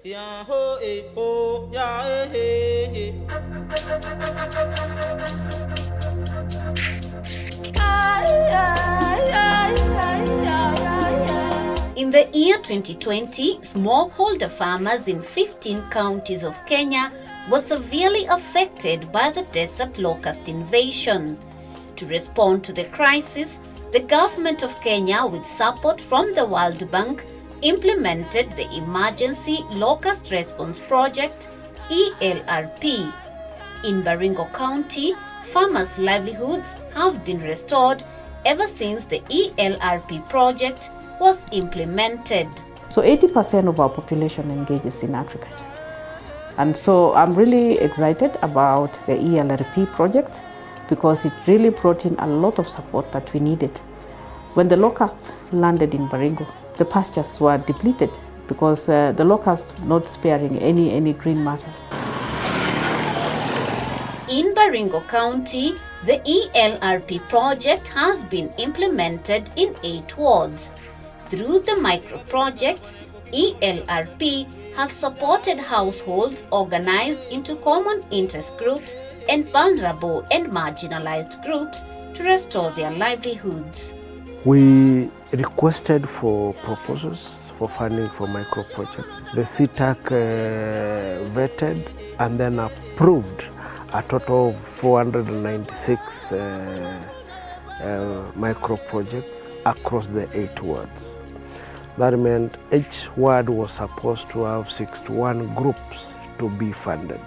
In the year 2020, smallholder farmers in 15 counties of Kenya were severely affected by the desert locust invasion. To respond to the crisis, the government of Kenya, with support from the World Bank, implemented the Emergency Locust Response Project, ELRP. In Baringo County, farmers' livelihoods have been restored ever since the ELRP project was implemented. So 80% of our population engages in agriculture. And so I'm really excited about the ELRP project because it really brought in a lot of support that we needed. When the locusts landed in Baringo, the pastures were depleted because the locusts not sparing any green matter. In Baringo County, the ELRP project has been implemented in 8 wards. Through the micro-projects, ELRP has supported households organized into common interest groups and vulnerable and marginalized groups to restore their livelihoods. We requested for proposals for funding for micro-projects. The CTAC vetted and then approved a total of 496 micro-projects across the 8 wards. That meant each ward was supposed to have 61 groups to be funded.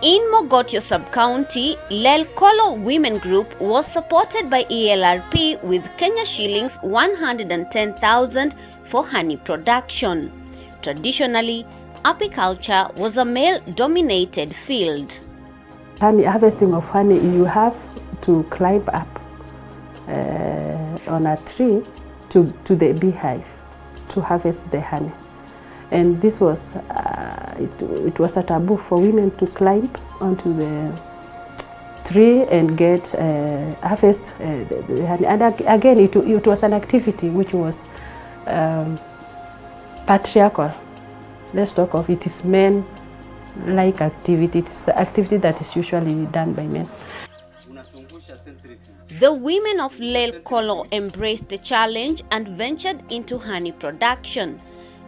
In Mogotio sub-county, Lelkolo Women Group was supported by ELRP with Kenya shillings 110,000 for honey production. Traditionally, apiculture was a male-dominated field. Honey, harvesting of honey, you have to climb up on a tree to the beehive to harvest the honey. And this was, it was a taboo for women to climb onto the tree and get harvest the honey. And again, it was an activity which was patriarchal. Let's talk of it is men-like activity. It's the activity that is usually done by men. The women of Lelkolo embraced the challenge and ventured into honey production.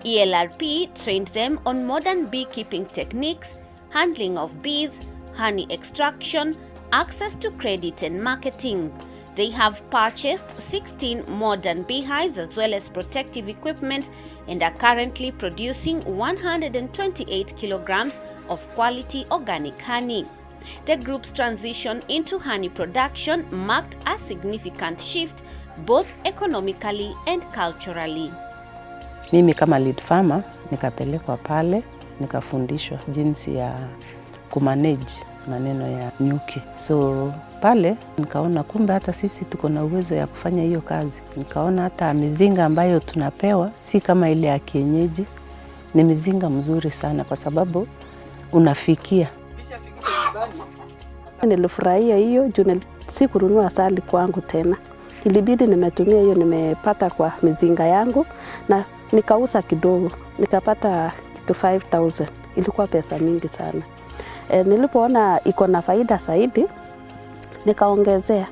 ELRP trained them on modern beekeeping techniques, handling of bees, honey extraction, access to credit and marketing. They have purchased 16 modern beehives as well as protective equipment and are currently producing 128 kilograms of quality organic honey. The group's transition into honey production marked a significant shift both economically and culturally. Mimi kama lead farmer nikapelekwa pale nikafundishwa jinsi ya kumanage maneno ya nyuki. So pale nikaona kumbe hata sisi tuko na uwezo ya kufanya hiyo kazi. Nikaona hata mizinga ambayo tunapewa si kama ile ya kienyeji, ni mizinga mzuri sana kwa sababu unafikia. Nilifurahia hiyo juu sikununua asali kwangu tena. Ilibidi nimetumia hiyo nimepata kwa mizinga yangu na nikauza kidogo. Nikapata kitu 5,000. Ilikuwa pesa mingi sana. Nilipoona iko na faida zaidi nikaongezea.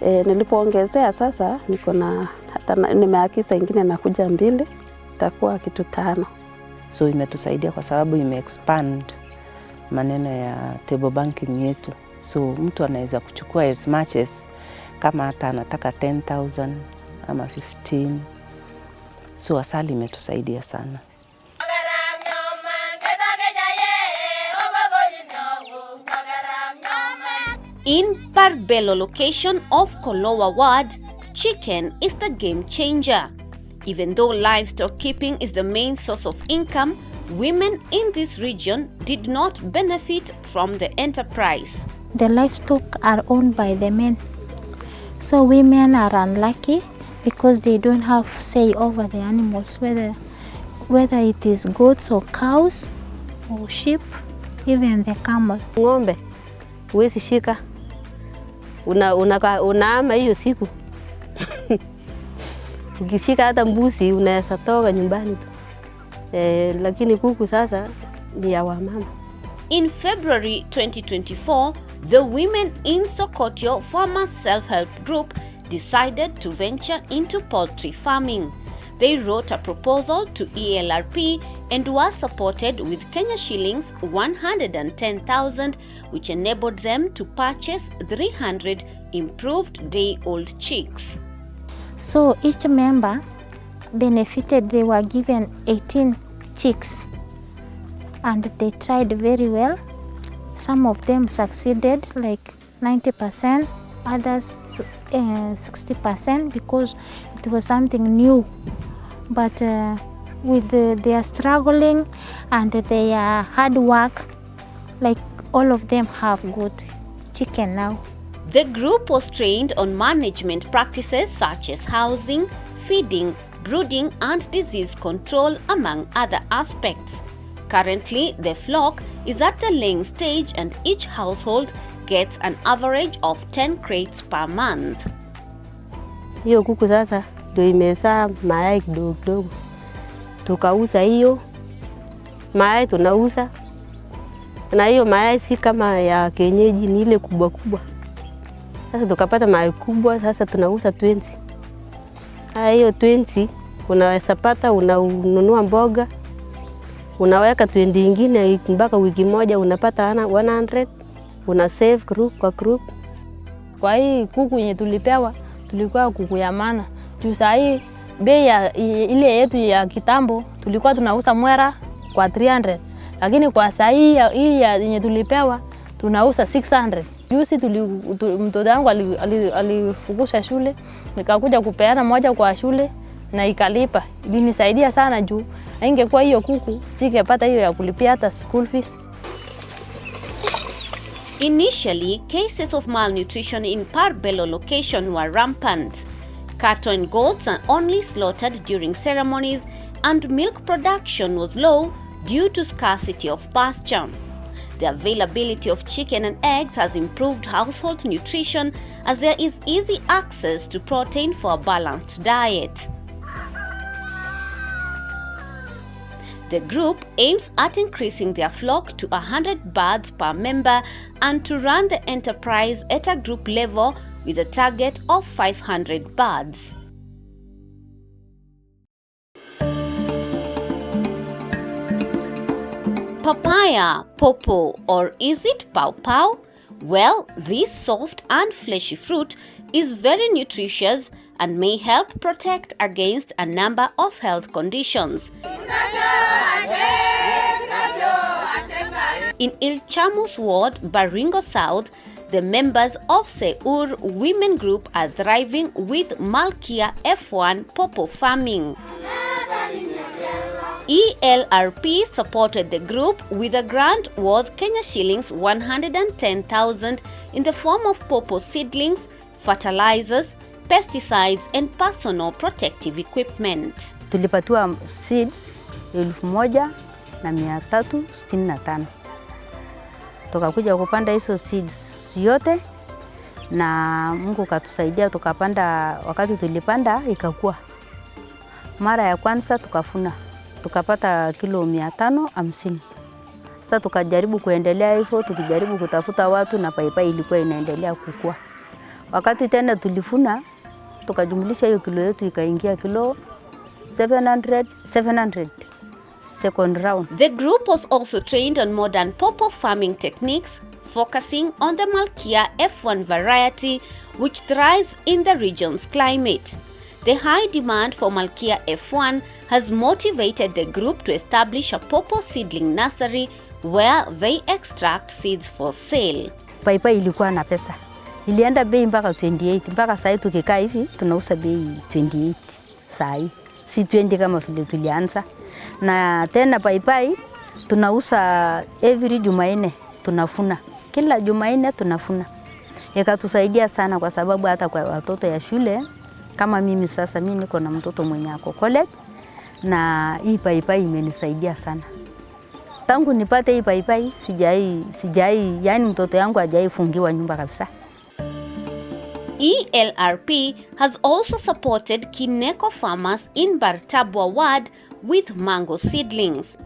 Nilipoongezea sasa niko na hata nimeagiza ingine nakuja 2, itakuwa kitu 5. So imetusaidia kwa sababu ime-expand maneno ya table banking yetu. So mtu anaweza kuchukua as much as kama hata anataka 10,000 ama 15. So asali imetusaidia sana. In Parbelo location of Kolowa ward, chicken is the game changer. Even though livestock keeping is the main source of income, women in this region did not benefit from the enterprise. The livestock are owned by the men. So women are unlucky because they don't have say over the animals, whether it is goats or cows or sheep, even the camel. Ng'ombe huwezi shika. Unaama hiyo siku. Ukishika hata mbuzi unaweza toka nyumbani tu. Lakini kuku sasa ni ya wamama. In February 2024, the women in Sokotio Farmers Self-Help Group decided to venture into poultry farming. They wrote a proposal to ELRP and were supported with Kenya shillings 110,000, which enabled them to purchase 300 improved day-old chicks. So each member benefited. They were given 18 chicks and they tried very well. Some of them succeeded like 90%, others 60% because it was something new. But with their struggling and their hard work, like all of them have good chicken now. The group was trained on management practices such as housing, feeding, brooding and disease control, among other aspects. Currently, the flock is at the laying stage and each household gets an average of 10 crates per month. Hiyo kuku sasa ndio imezaa mayai kidogo kidogo. Tukauza hiyo mayai, tunauza. Na hiyo mayai si kama ya kienyeji, ni ile kubwa kubwa. Sasa tukapata mayai kubwa, sasa tunauza 20. Hiyo 20 unaweza pata, unanunua mboga, unaweka 20 ingine mpaka wiki moja unapata 100, una save group kwa group. Kwa hii kuku yenye tulipewa tulikuwa kuku ya maana. Juu saa hii bei ya ile yetu ya kitambo tulikuwa tunauza mwera kwa 300. Lakini kwa saa hii yenye tulipewa tunauza 600. Juzi mtoto wangu alifukuzwa shule, nikakuja kupeana moja kwa shule na ikalipa. Ilinisaidia sana juu ingekuwa hiyo kuku singepata hiyo ya kulipia hata school fees. Initially, cases of malnutrition in Parbelo location were rampant. Cattle and goats are only slaughtered during ceremonies and milk production was low due to scarcity of pasture. The availability of chicken and eggs has improved household nutrition as there is easy access to protein for a balanced diet. The group aims at increasing their flock to 100 birds per member and to run the enterprise at a group level with a target of 500 birds. Papaya, pawpaw, or is it pawpaw? Well, this soft and fleshy fruit is very nutritious and may help protect against a number of health conditions. In Ilchamus Ward, Baringo South, the members of Seur Women Group are thriving with Malkia F1 pawpaw farming. ELRP supported the group with a grant worth Kenya shillings 110,000 in the form of pawpaw seedlings, fertilizers, pesticides and personal protective equipment. Tulipatiwa seeds 1,365. Tukakuja kupanda hizo seeds yote na Mungu katusaidia tukapanda. Wakati tulipanda ikakua. Mara ya kwanza tukafuna. Tukapata kilo 550. Sasa tukajaribu kuendelea hivyo, tukijaribu kutafuta watu na paipai ilikuwa inaendelea kukua. Wakati tena tulifuna, tukajumlisha hiyo kilo yetu ikaingia kilo 700 second round. The group was also trained on modern pawpaw farming techniques, focusing on the Malkia F1 variety, which thrives in the region's climate. The high demand for Malkia F1 has motivated the group to establish a pawpaw seedling nursery where they extract seeds for sale. Paipai ilikuwa na pesa. Ilienda bei mpaka 28, mpaka sasa tukikaa hivi tunauza bei 28 sasa. Si 20 kama vile tulianza. Na tena paipai tunauza every Jumanne tunafuna. Kila Jumanne tunafuna. Ikatusaidia sana kwa sababu hata kwa watoto ya shule kama mimi sasa mimi niko na mtoto mwenye ako college na hii paipai imenisaidia sana. Tangu nipate hii paipai sijai yani mtoto yangu hajaifungiwa nyumba kabisa. ELRP has also supported Kineko farmers in Bartabwa Ward with mango seedlings.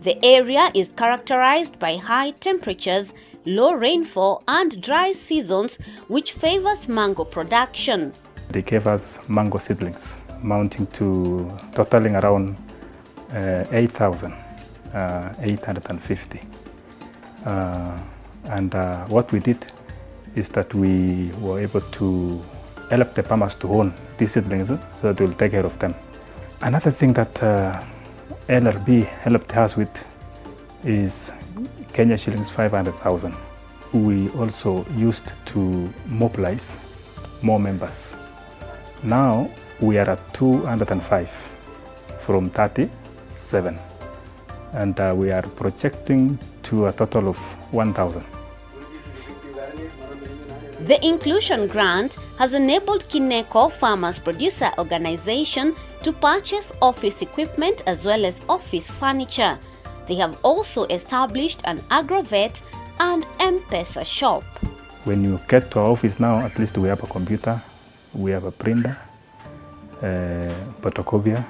The area is characterized by high temperatures, low rainfall and dry seasons, which favors mango production. They gave us mango seedlings amounting to totaling around 8,850. What we did is that we were able to help the farmers to own these seedlings so that we'll take care of them. Another thing that ELRP helped us with is Kenya shillings 500,000. We also used to mobilize more members. Now we are at 205 from 37, and we are projecting to a total of 1,000. The inclusion grant has enabled Kineko Farmers Producer Organization to purchase office equipment as well as office furniture. They have also established an agrovet and M-Pesa shop. When you get to our office now, at least we have a computer, we have a printer, photocopier.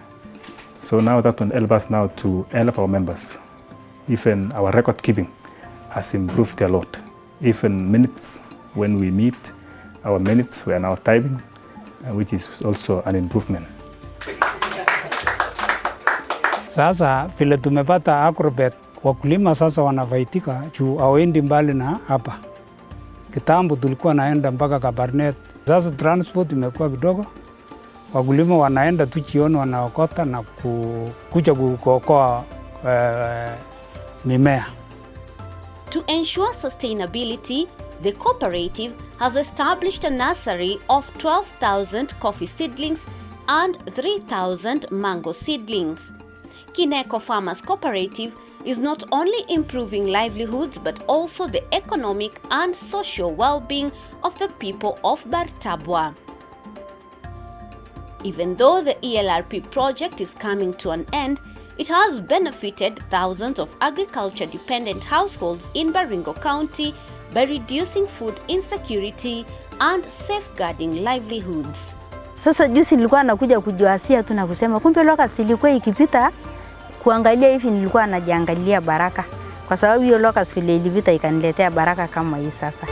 So now that will help us now to help our members. Even our record keeping has improved a lot. Even minutes, when we meet, our minutes we are now typing, which is also an improvement. Sasa vile tumepata agrovet, wakulima sasa wanafaitika juu hawaendi mbali na hapa. Kitambo tulikuwa naenda mpaka Kabarnet. Sasa transport imekuwa kidogo. Wakulima wanaenda tu jioni wanaokota na kuja kuokoa mimea. To ensure sustainability, the cooperative has established a nursery of 12,000 coffee seedlings and 3,000 mango seedlings. Kineko Farmers Cooperative is not only improving livelihoods but also the economic and social well-being of the people of Bartabwa. Even though the ELRP project is coming to an end, it has benefited thousands of agriculture-dependent households in Baringo County by reducing food insecurity and safeguarding livelihoods. Sasa juzi nilikuwa nakuja kujuasia tu na kusema kumbe locust ilikuwa ikipita kuangalia hivi, nilikuwa najiangalia baraka kwa sababu hiyo locust ile ilipita ikaniletea baraka kama hii sasa.